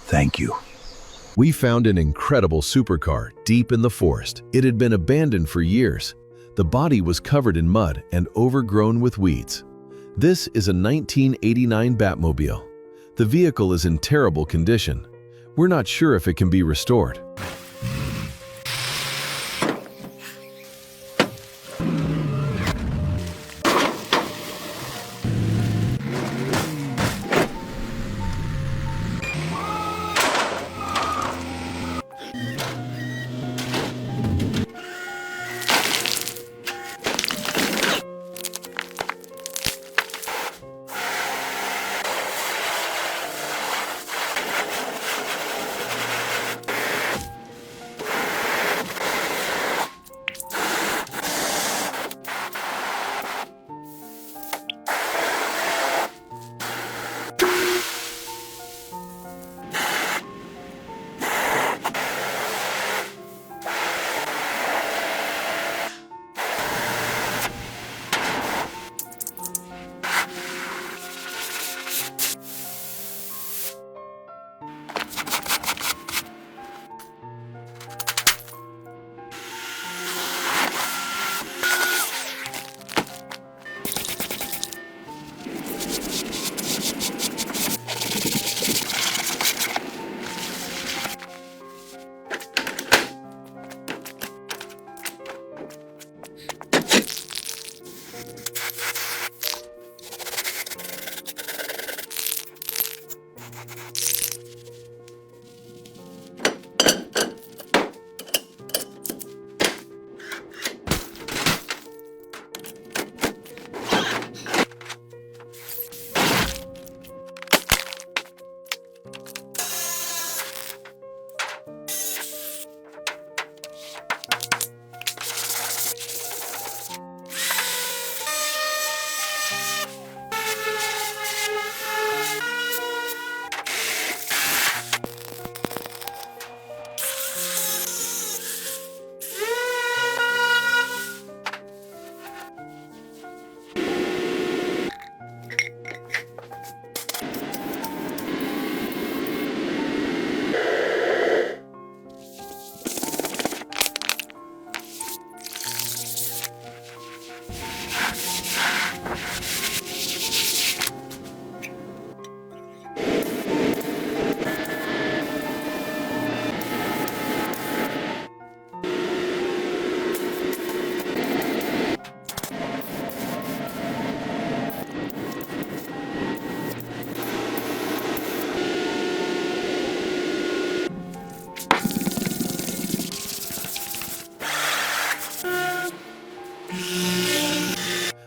Thank you. We found an incredible supercar deep in the forest. It had been abandoned for years. The body was covered in mud and overgrown with weeds. This is a 1989 Batmobile. The vehicle is in terrible condition. We're not sure if it can be restored.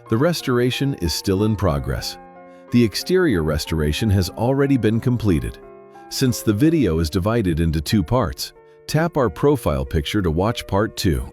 The restoration is still in progress. The exterior restoration has already been completed. Since the video is divided into two parts, tap our profile picture to watch part 2.